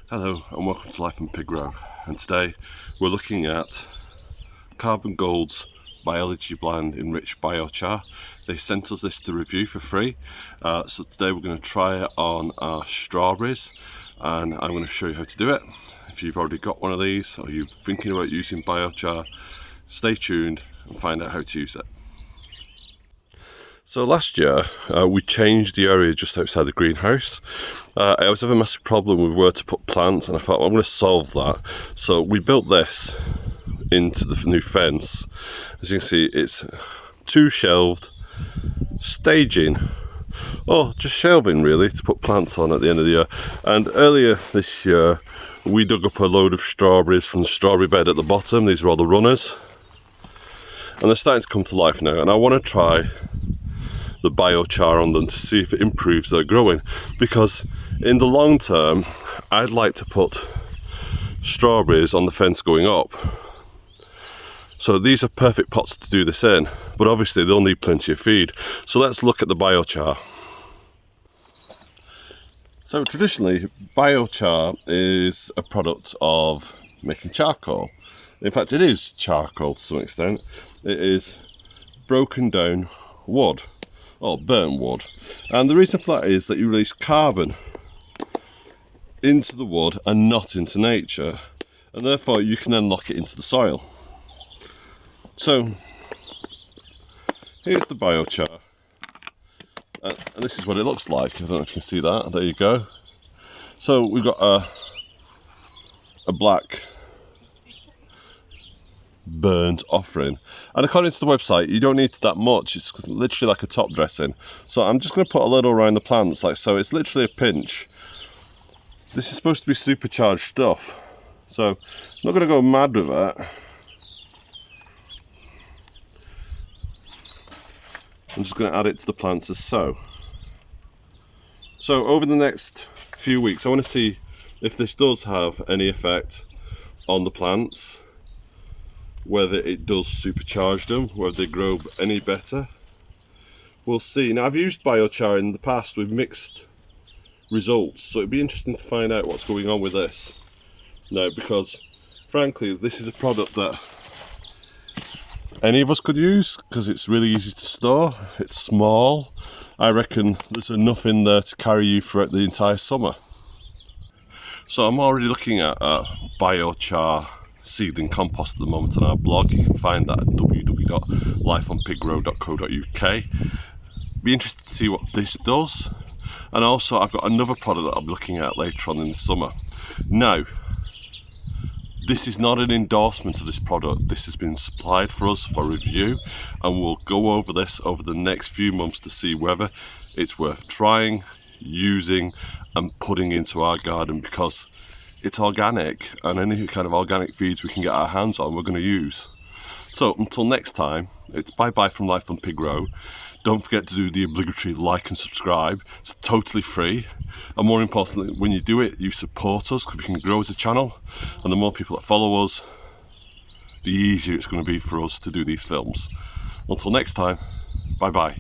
Hello and welcome to Life on Pig Row, and today we're looking at Carbon Gold's Biology Blend Enriched Biochar. They sent us this to review for free, so today we're going to try it on our strawberries and I'm going to show you how to do it. If you've already got one of these or you're thinking about using biochar, stay tuned and find out how to use it. So last year we changed the area just outside the greenhouse. I always have a massive problem with where to put plants, and I thought, well, I'm going to solve that. So we built this into the new fence. As you can see, it's 2 shelved staging, or just shelving really, to put plants on at the end of the year. And earlier this year we dug up a load of strawberries from the strawberry bed at the bottom. These are all the runners, and they're starting to come to life now, and I want to try the biochar on them to see if it improves their growing, because in the long term I'd like to put strawberries on the fence going up. So these are perfect pots to do this in, but obviously they'll need plenty of feed. So let's look at the biochar. So traditionally biochar is a product of making charcoal. In fact, it is charcoal to some extent. It is broken down wood, or burnt wood, and the reason for that is that you release carbon into the wood and not into nature, and therefore you can then lock it into the soil. So here's the biochar, and this is what it looks like. I don't know if you can see that. There you go. So we've got a black burnt offering, and according to the website you don't need that much. It's literally like a top dressing, so I'm just going to put a little around the plants like so. It's literally a pinch. This is supposed to be supercharged stuff, so I'm not going to go mad with it. I'm just going to add it to the plants as so. So over the next few weeks I want to see if this does have any effect on the plants, whether it does supercharge them, whether they grow any better. We'll see. Now, I've used biochar in the past with mixed results, so it'd be interesting to find out what's going on with this now, because frankly this is a product that any of us could use because it's really easy to store, it's small. I reckon there's enough in there to carry you throughout the entire summer. So I'm already looking at biochar seedling compost at the moment on our blog. You can find that at www.lifeonpigrow.co.uk. Be interested to see what this does, and also I've got another product that I'll be looking at later on in the summer. Now, this is not an endorsement of this product. This has been supplied for us for review, and we'll go over this over the next few months to see whether it's worth trying, using and putting into our garden, because it's organic, and any kind of organic feeds we can get our hands on we're going to use. So until next time, it's bye bye from Life on Pig Row. Don't forget to do the obligatory like and subscribe. It's totally free, and more importantly, when you do it you support us, because we can grow as a channel, and the more people that follow us, the easier it's going to be for us to do these films. Until next time, bye bye.